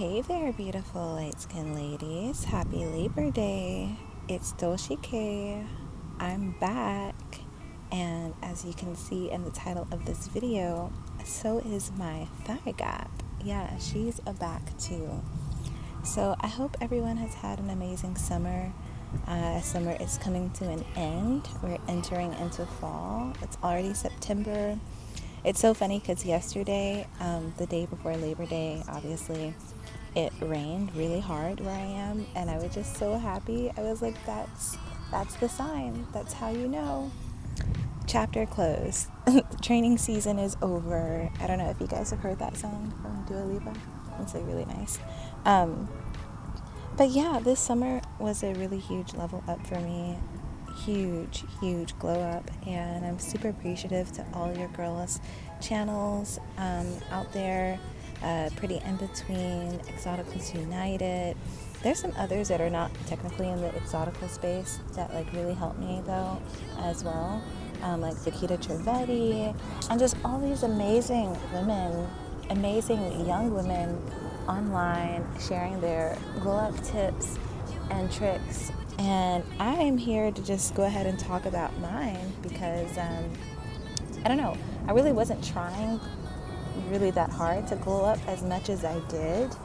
Hey there, beautiful light skinned ladies. Happy Labor Day. It's Doshi K. I'm back. And as you can see in the title of this video, so is my thigh gap. Yeah, she's back too. So I hope everyone has had an amazing summer. Summer is coming to an end. We're entering into fall. It's already September. It's so funny because yesterday, the day before Labor Day, obviously, it rained really hard where I am, and I was just so happy. I was like, that's the sign. That's how you know. Chapter closed. Training season is over. I don't know if you guys have heard that song from Dua Lipa. It's like really nice. But yeah, this summer was a really huge level up for me. Huge glow up, and I'm super appreciative to all your girls channels out there, Pretty In Between, Exoticals United. There's some others that are not technically in the exotical space that like really helped me though as well, like Vikita Trivedi, and just all these amazing women, amazing young women online sharing their glow up tips and tricks. And I'm here to just go ahead and talk about mine because I don't know, I really wasn't trying really that hard to glow up as much as I did.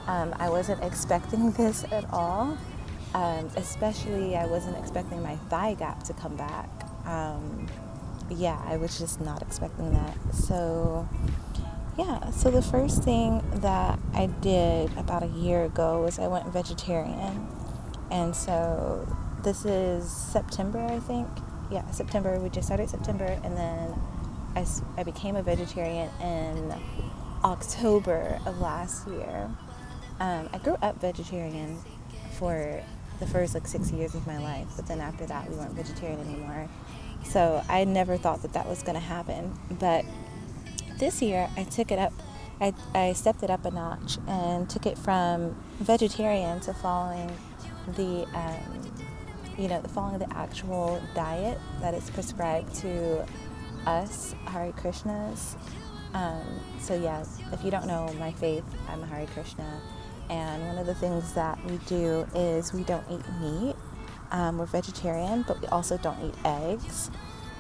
I wasn't expecting this at all. Especially I wasn't expecting my thigh gap to come back. Yeah, I was just not expecting that. So the first thing that I did about a year ago was I went vegetarian. And so this is September, I think. Yeah, September. We just started September, and then I became a vegetarian in October of last year. I grew up vegetarian for the first 6 years of my life, but then after that we weren't vegetarian anymore. So I never thought that was going to happen. But this year I took it up. I stepped it up a notch and took it from vegetarian to following the actual diet that is prescribed to us Hare Krishnas. So yeah, if you don't know my faith, I'm a Hare Krishna, and one of the things that we do is we don't eat meat. We're vegetarian, but we also don't eat eggs,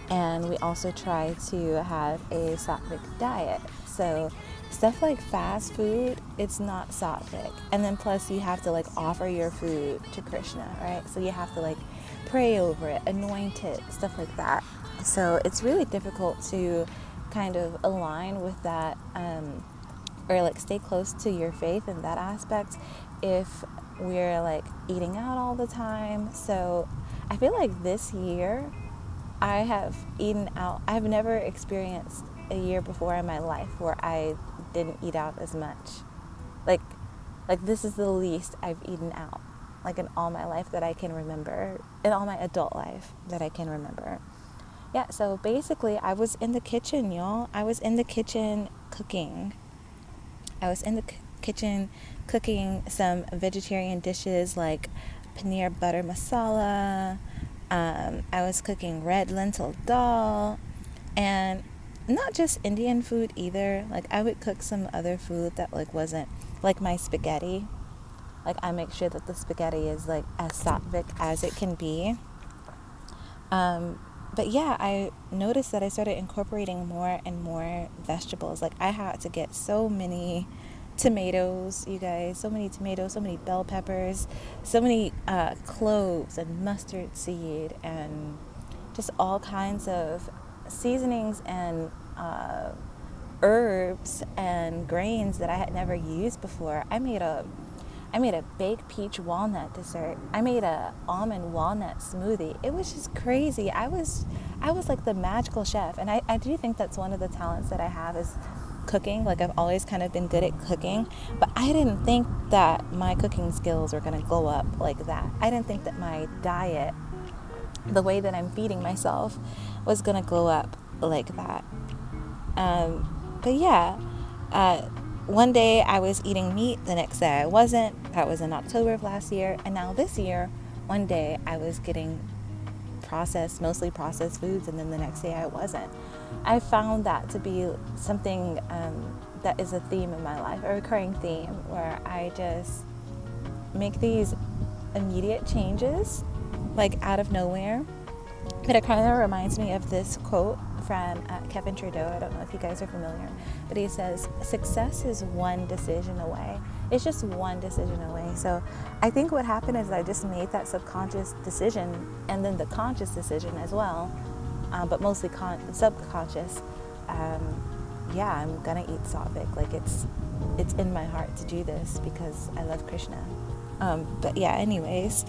and we also try to have a sattvic diet. So stuff like fast food, it's not sattvic. And then plus you have to offer your food to Krishna, right? So you have to pray over it, anoint it, stuff like that. So it's really difficult to kind of align with that, or stay close to your faith in that aspect if we're eating out all the time. So I feel like this year I have eaten out. I've never experienced a year before in my life where I didn't eat out as much. Like this is the least I've eaten out in all my life that I can remember, in all my adult life that I can remember. Yeah, so basically I was in the kitchen, y'all. I was in the kitchen cooking. Some vegetarian dishes like paneer butter masala. I was cooking red lentil dal, and not just Indian food either. I would cook some other food that wasn't my spaghetti. I make sure that the spaghetti is as sattvic as it can be. But yeah, I noticed that I started incorporating more and more vegetables. I had to get so many tomatoes, you guys, so many bell peppers, so many cloves and mustard seed, and just all kinds of seasonings and herbs and grains that I had never used before. I made a baked peach walnut dessert. I made a almond walnut smoothie. It was just crazy. I was like the magical chef, and I do think that's one of the talents that I have is cooking. I've always kind of been good at cooking, but I didn't think that my cooking skills were going to glow up like that. I didn't think that my diet, the way that I'm feeding myself, was going to glow up like that. But yeah, one day I was eating meat, the next day I wasn't. That was in October of last year. And now this year, one day I was getting mostly processed foods, and then the next day I wasn't. I found that to be something that is a theme in my life, a recurring theme, where I just make these immediate changes, like out of nowhere. But it kind of reminds me of this quote from Kevin Trudeau. I don't know if you guys are familiar, but he says, success is one decision away. It's just one decision away. So I think what happened is I just made that subconscious decision, and then the conscious decision as well, but mostly subconscious. Yeah, I'm gonna eat sattvic. Like it's in my heart to do this because I love Krishna. But yeah, anyways,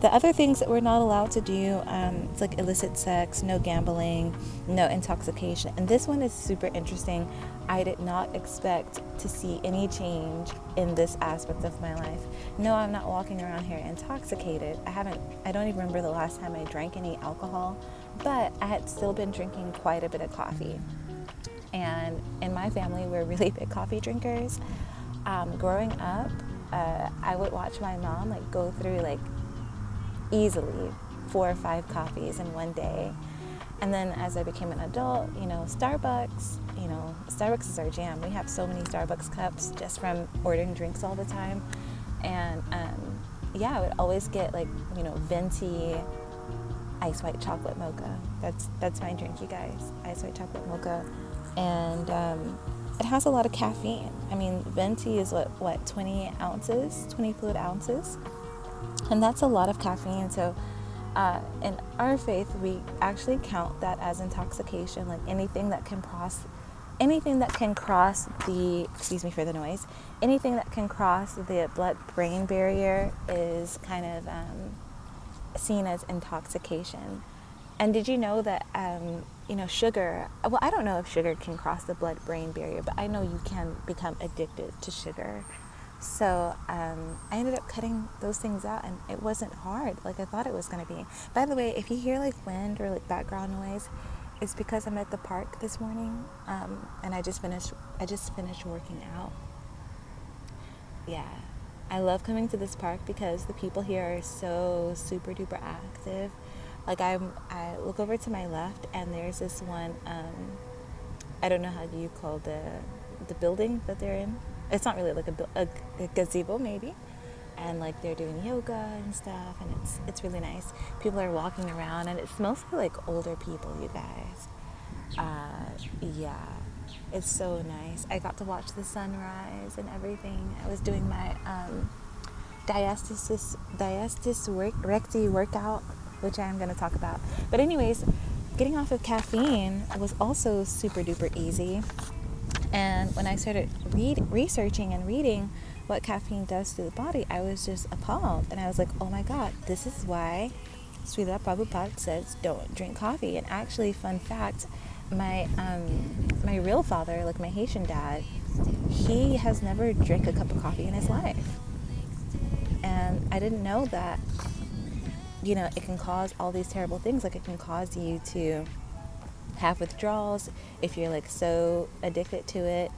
the other things that we're not allowed to do, it's like illicit sex, no gambling, no intoxication. And this one is super interesting. I did not expect to see any change in this aspect of my life. No, I'm not walking around here intoxicated. I don't even remember the last time I drank any alcohol, but I had still been drinking quite a bit of coffee. And in my family, we're really big coffee drinkers. Growing up, I would watch my mom like go through like easily 4 or 5 coffees in one day. And then as I became an adult, Starbucks is our jam. We have so many Starbucks cups just from ordering drinks all the time. And I would always get like, venti ice white chocolate mocha. That's my drink, you guys. Ice white chocolate mocha. And it has a lot of caffeine. I mean, venti is what 20 fluid ounces. And that's a lot of caffeine. So in our faith, we actually count that as intoxication, like anything that can cross the, excuse me for the noise, anything that can cross the blood-brain barrier is kind of seen as intoxication. And did you know that, sugar, well, I don't know if sugar can cross the blood-brain barrier, but I know you can become addicted to sugar. So I ended up cutting those things out, and it wasn't hard like I thought it was going to be. By the way, if you hear like wind or like background noise, it's because I'm at the park this morning, and I just finished working out. Yeah, I love coming to this park because the people here are so super duper active. Like I look over to my left, and there's this one. I don't know how you call the building that they're in. It's not really like a gazebo maybe, and like they're doing yoga and stuff, and it's really nice. People are walking around, and it's mostly like older people, you guys. Yeah, it's so nice. I got to watch the sunrise and everything. I was doing my diastasis recti workout, which I'm going to talk about. But anyways, getting off of caffeine was also super duper easy. And when I started researching and reading what caffeine does to the body, I was just appalled. And I was like, oh my God, this is why Srila Prabhupada says don't drink coffee. And actually, fun fact, my real father, like my Haitian dad, he has never drank a cup of coffee in his life. And I didn't know that, it can cause all these terrible things. Like it can cause you to have withdrawals if you're like so addicted to it.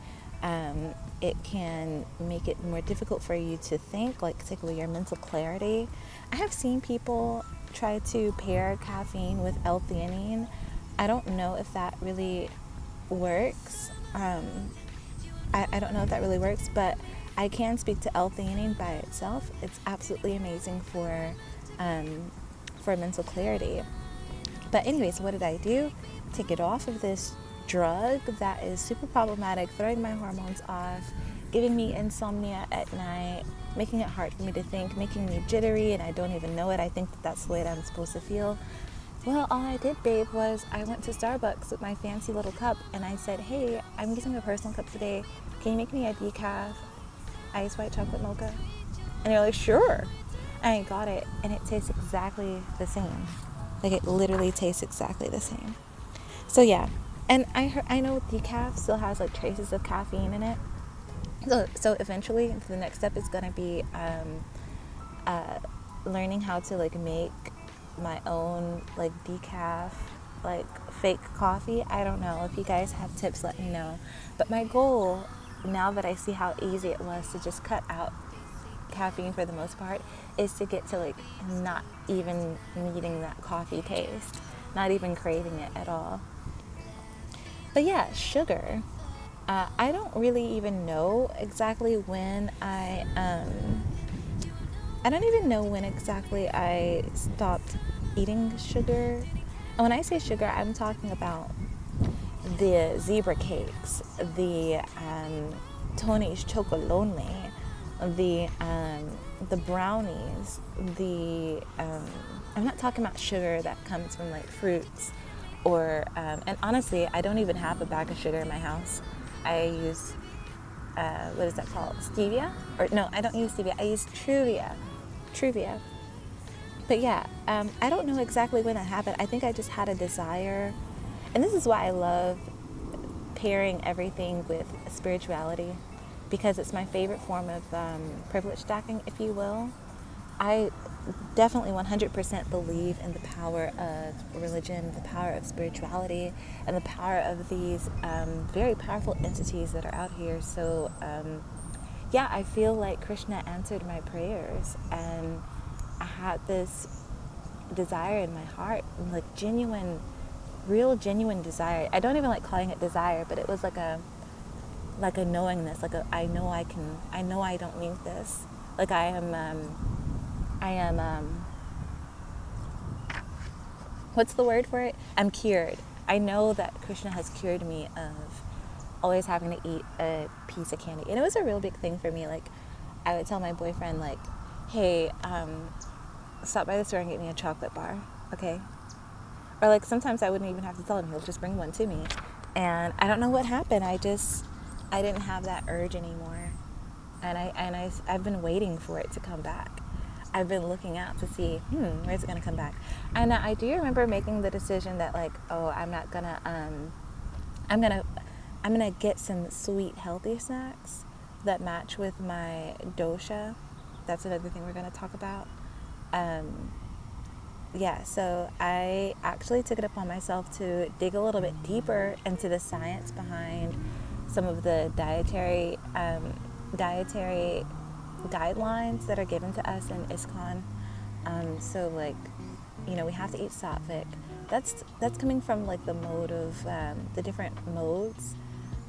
It can make it more difficult for you to think, like take away your mental clarity. I have seen people try to pair caffeine with L-theanine. I don't know if that really works. I don't know if that really works, but I can speak to L-theanine by itself. It's absolutely amazing for mental clarity. But anyways, what did I do? To get off of this drug that is super problematic, throwing my hormones off, giving me insomnia at night, making it hard for me to think, making me jittery, and I don't even know it. I think that's the way that I'm supposed to feel. Well, all I did, babe, was I went to Starbucks with my fancy little cup, and I said, hey, I'm using a personal cup today. Can you make me a decaf ice white chocolate mocha? And they're like, sure. And I got it, and it tastes exactly the same. Like, it literally tastes exactly the same. So yeah, and I know decaf still has like traces of caffeine in it. So eventually the next step is gonna be learning how to like make my own like decaf, like fake coffee. I don't know. If you guys have tips, let me know. But my goal, now that I see how easy it was to just cut out caffeine for the most part, is to get to like not even needing that coffee taste, not even craving it at all. But yeah, sugar. I don't really even know exactly when I don't even know when exactly I stopped eating sugar. And when I say sugar, I'm talking about the zebra cakes, the Tony's Chocolonely, the brownies, the I'm not talking about sugar that comes from like fruits or and honestly, I don't even have a bag of sugar in my house. I use what is that called? Stevia? Or no, I don't use stevia. I use Truvia. But yeah, I don't know exactly when that happened. I think I just had a desire, and this is why I love pairing everything with spirituality, because it's my favorite form of privilege stacking, if you will. I definitely 100% believe in the power of religion, the power of spirituality, and the power of these very powerful entities that are out here. So, yeah, I feel like Krishna answered my prayers, and I had this desire in my heart, like genuine, real genuine desire. I don't even like calling it desire, but it was like a knowingness, like a I know I don't need this. Like I am what's the word for it? I'm cured. I know that Krishna has cured me of always having to eat a piece of candy. And it was a real big thing for me. Like, I would tell my boyfriend, like, hey, stop by the store and get me a chocolate bar, okay? Or like sometimes I wouldn't even have to tell him, he'll just bring one to me. And I don't know what happened. I didn't have that urge anymore. I've been waiting for it to come back. I've been looking out to see, where's it gonna come back? And I do remember making the decision that like, oh, I'm gonna get some sweet, healthy snacks that match with my dosha. That's another thing we're gonna talk about. Yeah, so I actually took it upon myself to dig a little bit deeper into the science behind some of the dietary guidelines that are given to us in ISKCON. So like, we have to eat sattvic. That's coming from like the mode of the different modes.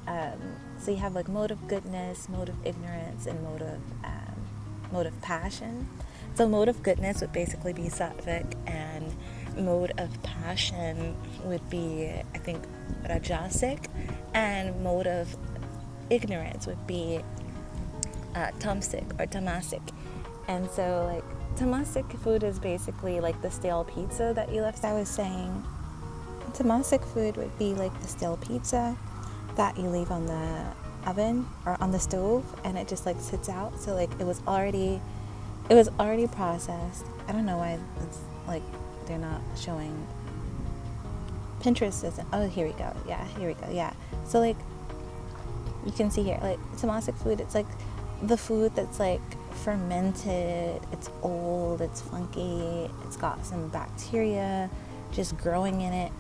So you have like mode of goodness, mode of ignorance, and mode of passion. So mode of goodness would basically be sattvic, and mode of passion would be, I think, rajasic, and mode of ignorance would be tamasic or tamasic. And so like tamasic food is basically like the stale pizza that you left. I was saying tamasic food would be like the stale pizza that you leave on the oven or on the stove, and it just like sits out. So like it was already processed. I don't know why it's like they're not showing. Pinterest isn't. Oh, here we go. Yeah. So like you can see here, like tamasic food, it's like the food that's like fermented, it's old, it's funky, it's got some bacteria just growing in it.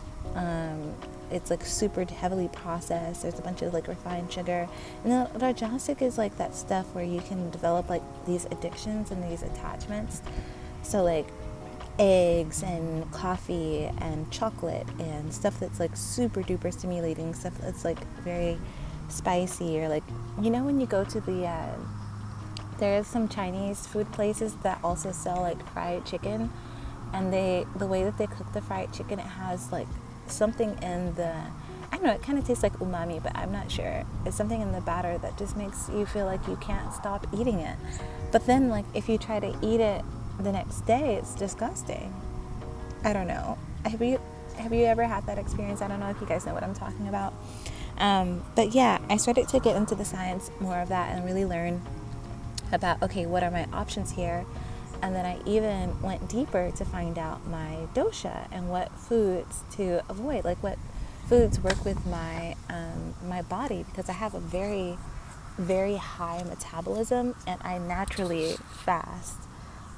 It's like super heavily processed. There's a bunch of like refined sugar. And the rajasic is like that stuff where you can develop like these addictions and these attachments. So like eggs and coffee and chocolate and stuff that's like super duper stimulating, stuff that's like very spicy, or like, when you go to there's some Chinese food places that also sell like fried chicken, and the way that they cook the fried chicken, it has like something in I don't know, it kind of tastes like umami, but I'm not sure. It's something in the batter that just makes you feel like you can't stop eating it. But then like if you try to eat it the next day, it's disgusting. I don't know. Have you ever had that experience? I don't know if you guys know what I'm talking about. But yeah, I started to get into the science more of that and really learn about, okay, what are my options here? And then I even went deeper to find out my dosha and what foods to avoid, like what foods work with my my body, because I have a very, very high metabolism and I naturally fast.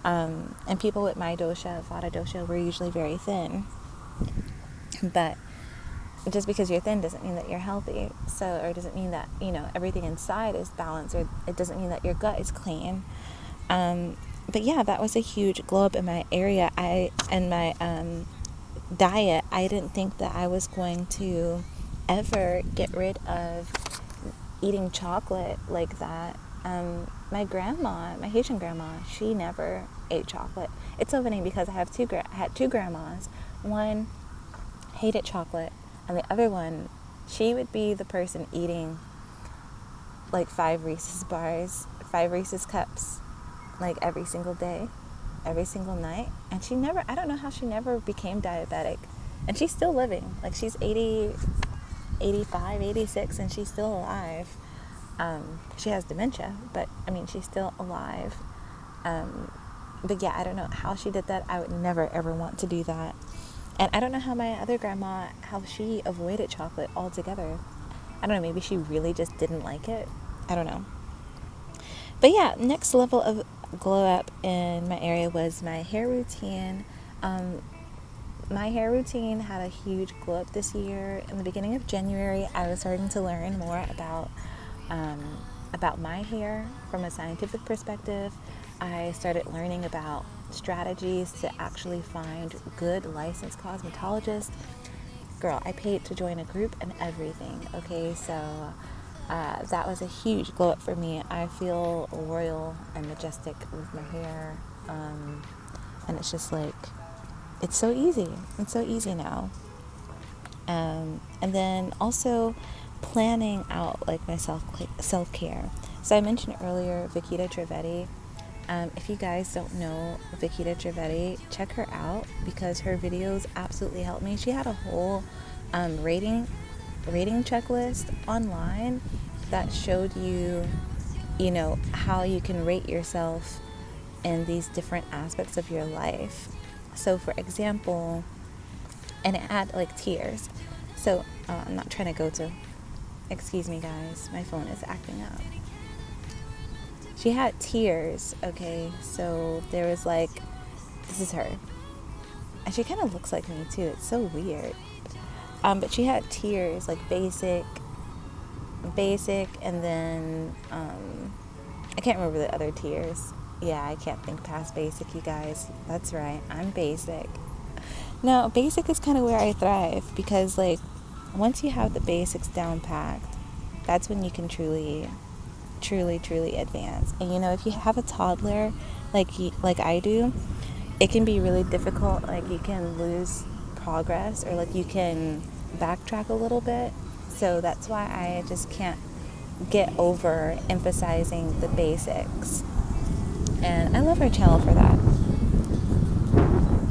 And people with my dosha, vata dosha, were usually very thin. But just because you're thin doesn't mean that you're healthy. So, or doesn't mean that, everything inside is balanced, or it doesn't mean that your gut is clean. But yeah, that was a huge glow up in my area. In my diet, I didn't think that I was going to ever get rid of eating chocolate like that. My grandma, my Haitian grandma, she never ate chocolate. It's so funny because I had two grandmas. One hated chocolate, and the other one, she would be the person eating like 5 Reese's bars, 5 Reese's cups, like every single day, every single night. And I don't know how she never became diabetic. And she's still living. Like she's 80, 85, 86, and she's still alive. She has dementia, but I mean, she's still alive. But yeah, I don't know how she did that. I would never ever want to do that. And I don't know how my other grandma, how she avoided chocolate altogether. I don't know, maybe she really just didn't like it. I don't know. But yeah, next level of glow up in my area was my hair routine. My hair routine had a huge glow up this year. In the beginning of January, I was starting to learn more about my hair from a scientific perspective. I started learning about strategies to actually find good licensed cosmetologists. Girl, I paid to join a group and everything. Okay, so that was a huge glow up for me. I feel royal and majestic with my hair, and it's just like, it's so easy. It's so easy now. And then also planning out like my self-care. So I mentioned earlier Vikita Trivedi. If you guys don't know Vikita Trivedi, check her out because her videos absolutely helped me. She had a whole rating checklist online that showed you, how you can rate yourself in these different aspects of your life. So for example, and it had like tiers. So I'm not trying to go to, excuse me guys, my phone is acting up. She had tiers, okay? So there was like, this is her. And she kind of looks like me too. It's so weird. But she had tiers, like basic, and then I can't remember the other tiers. Yeah, I can't think past basic, you guys. That's right, I'm basic. No, basic is kind of where I thrive because, like, once you have the basics down packed, that's when you can truly advance. And if you have a toddler like I do, it can be really difficult. Like you can lose progress or like you can backtrack a little bit. So that's why I just can't get over emphasizing the basics. And I love her channel for that.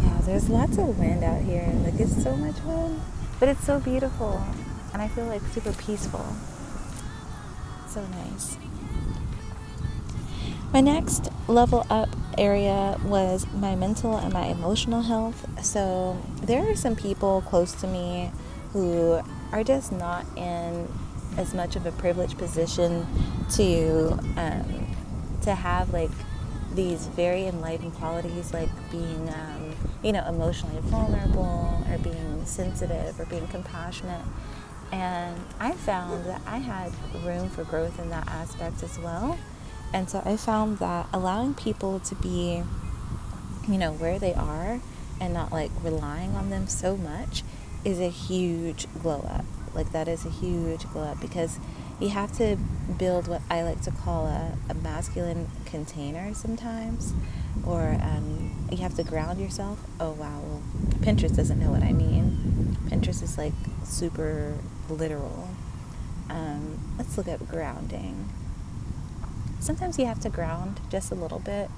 Yeah, there's lots of wind out here. Like it's so much wind, but it's so beautiful. And I feel like super peaceful. So nice. My next level up area was my mental and my emotional health. So there are some people close to me who are just not in as much of a privileged position to have like these very enlightened qualities, like being emotionally vulnerable or being sensitive or being compassionate. And I found that I had room for growth in that aspect as well. And so I found that allowing people to be, where they are and not like relying on them so much is a huge glow up. Like that is a huge glow up because you have to build what I like to call a masculine container sometimes, or you have to ground yourself. Oh wow, well, Pinterest doesn't know what I mean. Pinterest is like super literal. Let's look at grounding. Sometimes you have to ground just a little bit,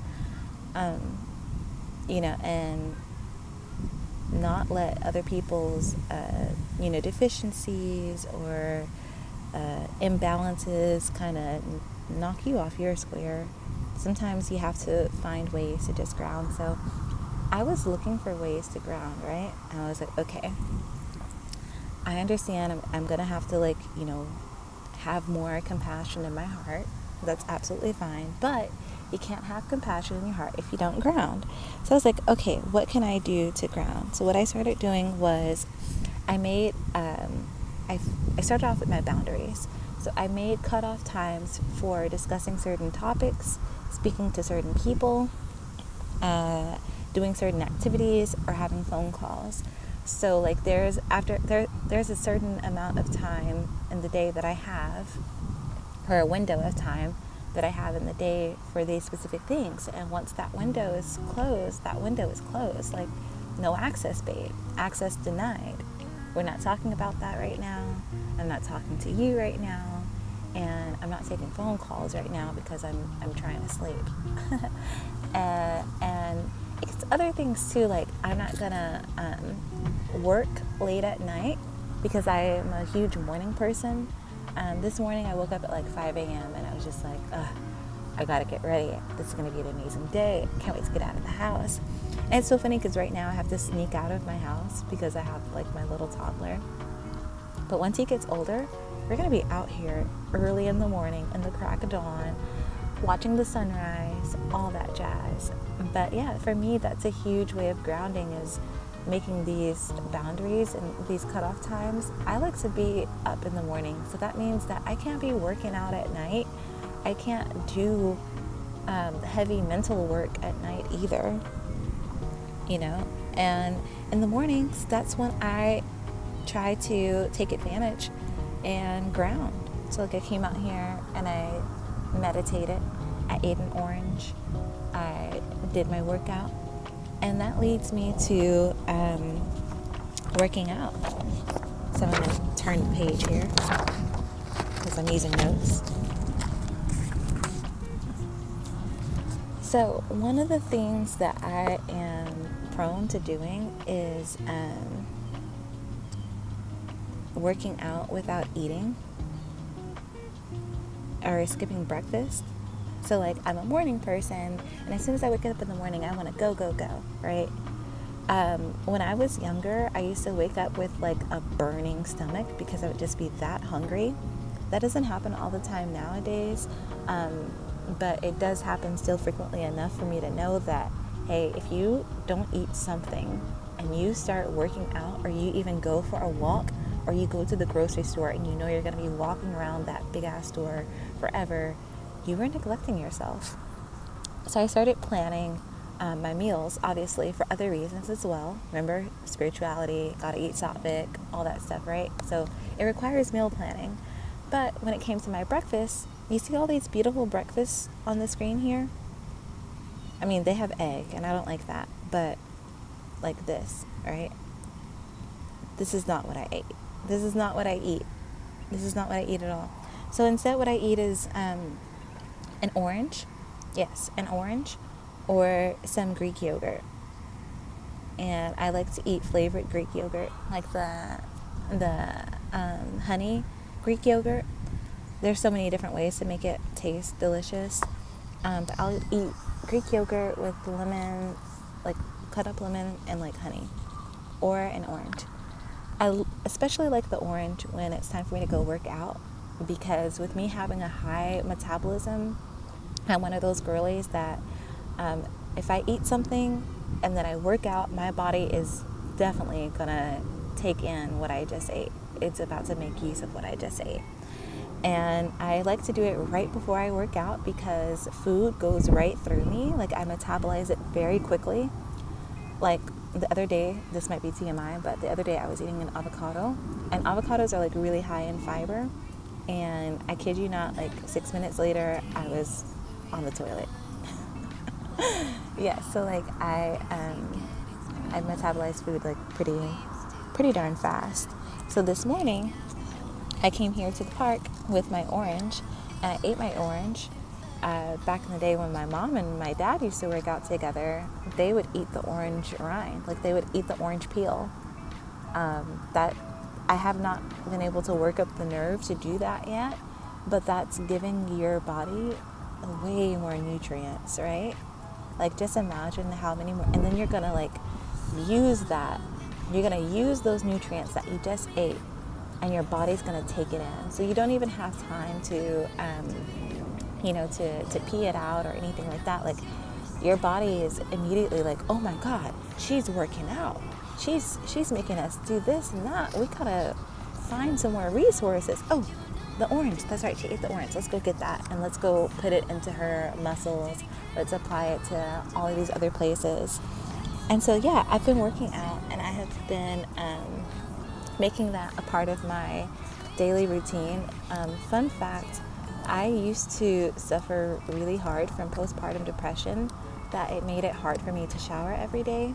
and not let other people's, deficiencies or imbalances kind of knock you off your square. Sometimes you have to find ways to just ground. So I was looking for ways to ground, right? And I was like, okay, I understand I'm going to have to have more compassion in my heart. That's absolutely fine. But you can't have compassion in your heart if you don't ground. So I was like, okay, what can I do to ground? So what I started doing was I made, I started off with my boundaries. So I made cutoff times for discussing certain topics, speaking to certain people, doing certain activities, or having phone calls. So like there's a certain amount of time in the day that I have or a window of time that I have in the day for these specific things. And once that window is closed, that window is closed. Like, no access, babe. Access denied. We're not talking about that right now. I'm not talking to you right now. And I'm not taking phone calls right now because I'm trying to sleep. And it's other things too, like I'm not gonna work late at night because I am a huge morning person. This morning I woke up at like 5 a.m. and I was just like, I gotta get ready. This is gonna be an amazing day. Can't wait to get out of the house. And it's so funny because right now I have to sneak out of my house because I have like my little toddler. But once he gets older, we're gonna be out here early in the morning in the crack of dawn, watching the sunrise, all that jazz. But yeah, for me, that's a huge way of grounding, is making these boundaries and these cutoff times. I like to be up in the morning, so that means that I can't be working out at night. I can't do heavy mental work at night either, you know. And in the mornings, that's when I try to take advantage and ground. So like I came out here and I meditated, I ate an orange, I did my workout, and that leads me to working out. So I'm going to turn the page here because I'm using notes. So one of the things that I am prone to doing is working out without eating or skipping breakfast. So like I'm a morning person, and as soon as I wake up in the morning, I want to go, right? When I was younger, I used to wake up with like a burning stomach because I would just be that hungry. That doesn't happen all the time nowadays, but it does happen still frequently enough for me to know that, hey, if you don't eat something and you start working out, or you even go for a walk, or you go to the grocery store and you know you're going to be walking around that big ass store forever, you were neglecting yourself. So I started planning my meals, obviously for other reasons as well. Remember, spirituality, gotta eat sattvic, all that stuff, right? So it requires meal planning. But when it came to my breakfast, you see all these beautiful breakfasts on the screen here? I mean, they have egg, and I don't like that, but like this, right? This is not what I ate. This is not what I eat. This is not what I eat at all. So instead, what I eat is an orange. Yes, an orange or some Greek yogurt. And I like to eat flavored Greek yogurt, like the honey Greek yogurt. There's so many different ways to make it taste delicious. But I'll eat Greek yogurt with lemon, like cut up lemon and like honey, or an orange. I especially like the orange when it's time for me to go work out, because with me having a high metabolism, I'm one of those girlies that if I eat something and then I work out, my body is definitely gonna take in what I just ate. It's about to make use of what I just ate. And I like to do it right before I work out because food goes right through me. Like I metabolize it very quickly. Like the other day, this might be TMI, but the other day I was eating an avocado, and avocados are like really high in fiber. And I kid you not, like 6 minutes later, I was on the toilet. Yeah, so like I metabolize food like pretty darn fast. So this morning, I came here to the park with my orange, and I ate my orange. Back in the day when my mom and my dad used to work out together, they would eat the orange rind, like they would eat the orange peel. That I have not been able to work up the nerve to do that yet, but that's giving your body way more nutrients, right? Like just imagine how many more, and then you're gonna like use that. You're gonna use those nutrients that you just ate, and your body's gonna take it in. So you don't even have time to to pee it out or anything like that. Like your body is immediately like, oh my God, she's working out. She's making us do this and that. We gotta find some more resources. Oh, the orange. That's right. She ate the orange. Let's go get that and let's go put it into her muscles. Let's apply it to all of these other places. And so yeah, I've been working out, and I have been making that a part of my daily routine. Fun fact, I used to suffer really hard from postpartum depression that it made it hard for me to shower every day.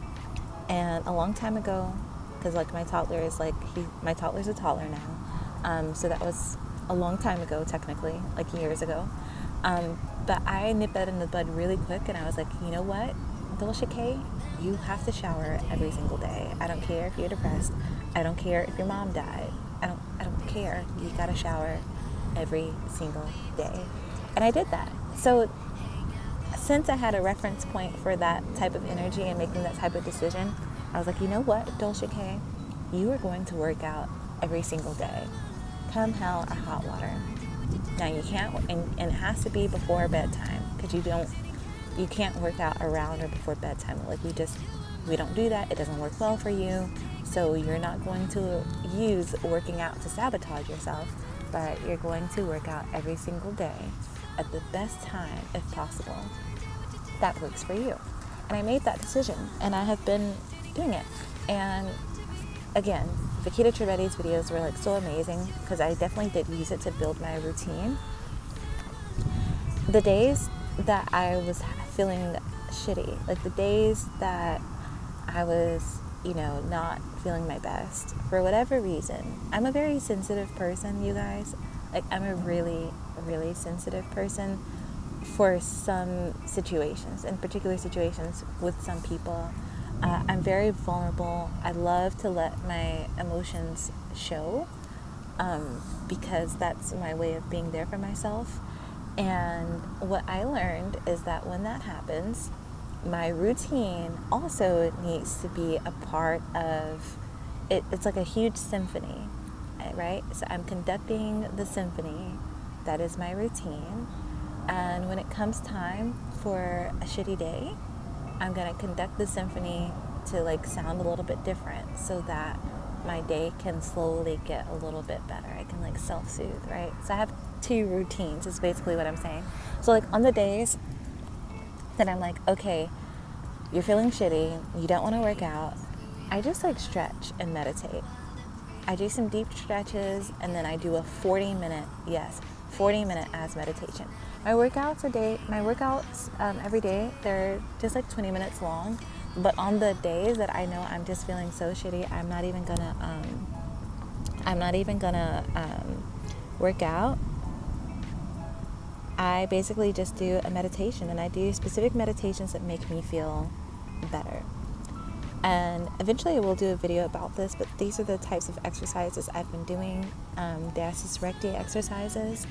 And a long time ago, because like my toddler's a toddler now, so that was a long time ago, technically, like years ago. But I nipped that in the bud really quick, and I was like, you know what, Dulce K, you have to shower every single day. I don't care if you're depressed. I don't care if your mom died. I don't care. You gotta shower every single day. And I did that. So since I had a reference point for that type of energy and making that type of decision, I was like, you know what, Dulce K, you are going to work out every single day, come hell or hot water. Now you can't, and it has to be before bedtime, because you can't work out around or before bedtime. Like we don't do that. It doesn't work well for you. So you're not going to use working out to sabotage yourself, but you're going to work out every single day at the best time, if possible, that works for you. And I made that decision, and I have been doing it. And again, Vakita Trivedi's videos were like so amazing, because I definitely did use it to build my routine. The days that I was feeling shitty, like the days that I was, not feeling my best, for whatever reason. I'm a very sensitive person, you guys. Like, I'm a really, really sensitive person for some situations, in particular situations with some people. I'm very vulnerable. I love to let my emotions show, because that's my way of being there for myself. And what I learned is that when that happens, my routine also needs to be a part of it. It's like a huge symphony, right? So I'm conducting the symphony. That is my routine. And when it comes time for a shitty day, I'm going to conduct the symphony to like sound a little bit different, so that my day can slowly get a little bit better. I can like self-soothe, right? So I have two routines, is basically what I'm saying. So like on the days that I'm like, okay, you're feeling shitty, you don't want to work out, I just like stretch and meditate. I do some deep stretches, and then I do a 40-minute as meditation. My workouts every day, they're just like 20 minutes long. But on the days that I know I'm just feeling so shitty, I'm not even gonna work out. I basically just do a meditation, and I do specific meditations that make me feel better. And eventually I will do a video about this, but these are the types of exercises I've been doing. Diasis Recti exercises.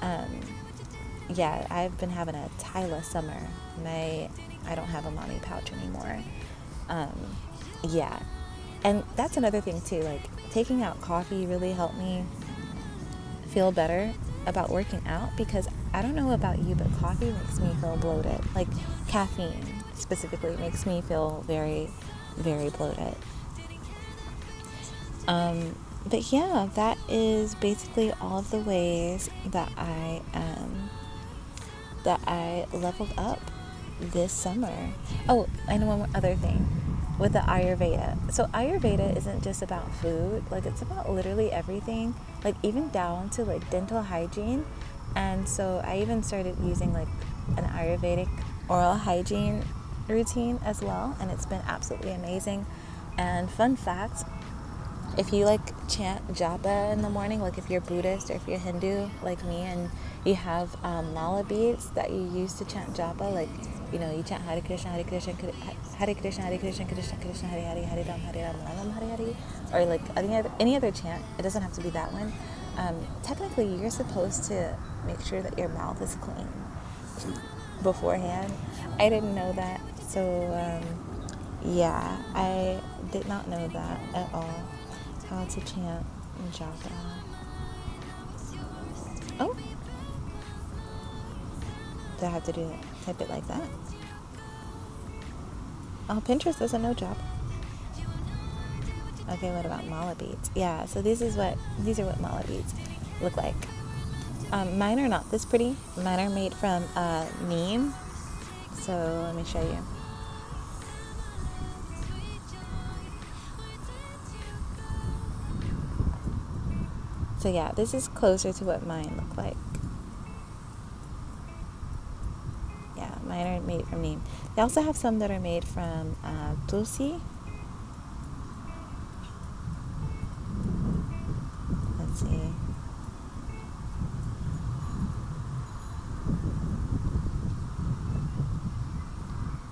I've been having a Tyla summer. I don't have a mommy pouch anymore. And that's another thing too, like taking out coffee really helped me feel better about working out, because I don't know about you, but coffee makes me feel bloated. Like caffeine specifically makes me feel very, very bloated. But yeah, that is basically all of the ways that I leveled up this summer. Oh, and one other thing with the Ayurveda. So Ayurveda isn't just about food, like it's about literally everything, like even down to like dental hygiene. And so I even started using like an Ayurvedic oral hygiene routine as well, and it's been absolutely amazing. And fun fact, if you like chant japa in the morning, like if you're Buddhist or if you're Hindu like me, and you have mala beads that you use to chant japa, like you chant Hare Krishna, Hare Krishna, Hare Krishna, Hare Krishna, Krishna Krishna, Hare Hare, Hare Ram, Hare Ram, Ram Ram, Hare Hare, or like any other chant. It doesn't have to be that one. Technically, you're supposed to make sure that your mouth is clean beforehand. I didn't know that, so I did not know that at all. How to chant japa. Oh, do I have to type it like that? Oh, Pinterest doesn't know japa. Okay, what about mala beads? Yeah, so these are what mala beads look like. Mine are not this pretty. Mine are made from neem. So let me show you. So yeah, this is closer to what mine look like. Mine are made from neem. They also have some that are made from tulsi. Let's see.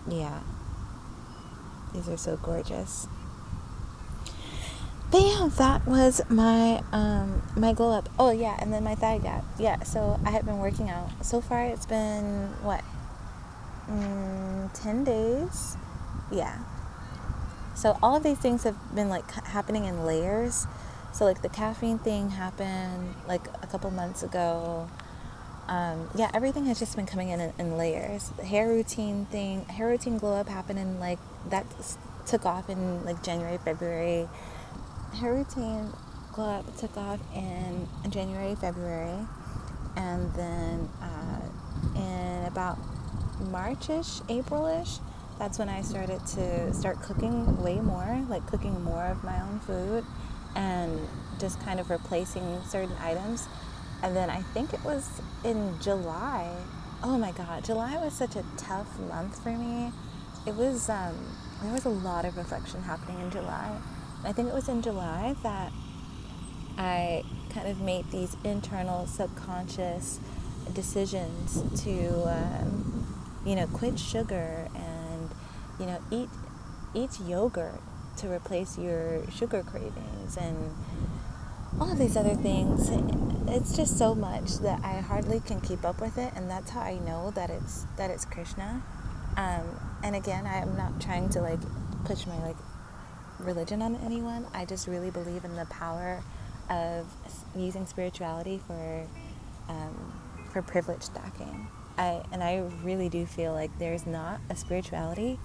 Yeah, these are so gorgeous. But yeah, that was my my glow up. Oh yeah, and then my thigh gap. Yeah, so I have been working out. So far it's been what, 10 days. Yeah. So all of these things have been like happening in layers. So like the caffeine thing happened like a couple months ago. Yeah, everything has just been coming in layers. The hair routine glow up happened in like, that took off in like January, February. Hair routine glow up took off in January, February. And then in about March-ish, April-ish, that's when I started to start cooking way more, like cooking more of my own food and just kind of replacing certain items. And then I think it was in July. Oh my God, July was such a tough month for me. It was, there was a lot of reflection happening in July. I think it was in July that I kind of made these internal subconscious decisions to, quit sugar and, eat yogurt to replace your sugar cravings and all of these other things. It's just so much that I hardly can keep up with it, and that's how I know that it's Krishna. And again, I am not trying to like push my like religion on anyone. I just really believe in the power of using spirituality for privilege stacking. I really do feel like there's not a spirituality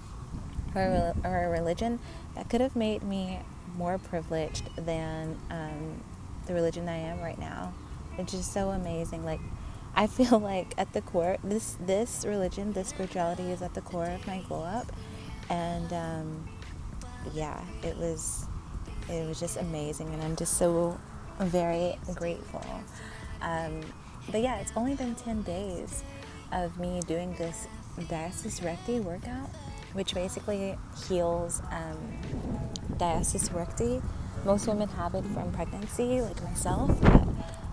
or a religion that could have made me more privileged than the religion I am right now. It's just so amazing. Like, I feel like at the core, this religion, this spirituality is at the core of my glow up, and yeah, it was just amazing, and I'm just so very grateful. But yeah, it's only been 10 days of me doing this diastasis recti workout, which basically heals diastasis recti. Most women have it from pregnancy, like myself, but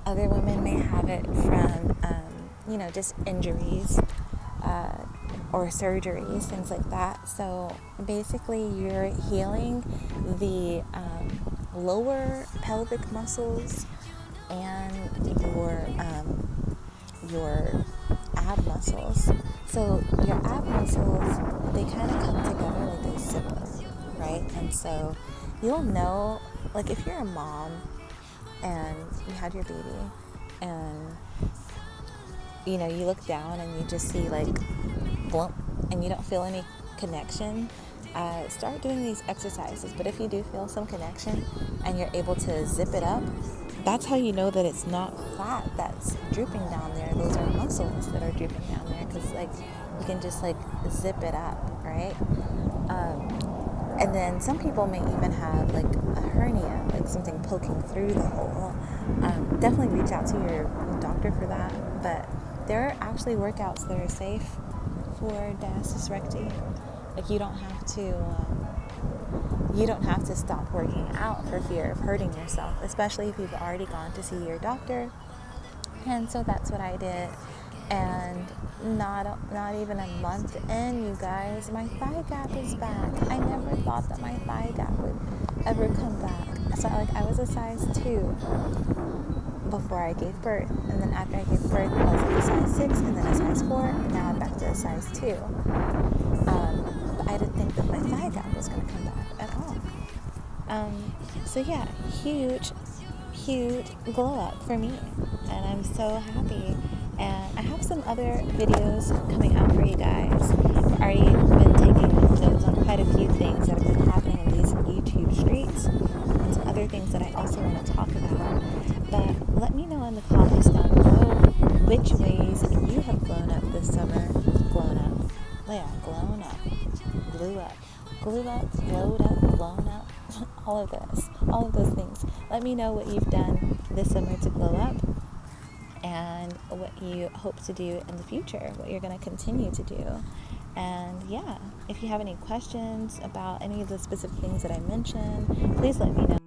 other women may have it from, just injuries or surgeries, things like that. So basically, you're healing the lower pelvic muscles and your ab muscles. So your ab muscles, they kind of come together like a zipper, right? And so you'll know, like if you're a mom and you had your baby and you look down and you just see like blump and you don't feel any connection, start doing these exercises. But if you do feel some connection and you're able to zip it up, that's how you know that it's not fat that's drooping down there. Those are muscles that are drooping down there, because like you can just like zip it up, right? And then some people may even have like a hernia, like something poking through the hole. Definitely reach out to your doctor for that. But there are actually workouts that are safe for diastasis recti. Like you don't have to stop working out for fear of hurting yourself, especially if you've already gone to see your doctor. And so that's what I did. And not even a month in, you guys, my thigh gap is back. I never thought that my thigh gap would ever come back. So like I was a size 2 before I gave birth, and then after I gave birth I was like a size 6 and then a size 4, and now I'm back to a size 2. But I didn't think that my thigh gap was going to come back at all. So yeah, huge glow up for me, and I'm so happy. And I have some other videos coming out for you guys. I've already been taking notes on quite a few things that have been happening in these YouTube streets, and some other things that I also want to talk about. But let me know in the comments down below which ways you have blown up this summer. Blown up. Yeah, blown up. Blew up. Glue up, glowed up, blown up. All of those things. Let me know what you've done this summer to glow up. and what you hope to do in the future, what you're going to continue to do. And yeah, if you have any questions about any of the specific things that I mentioned, please let me know.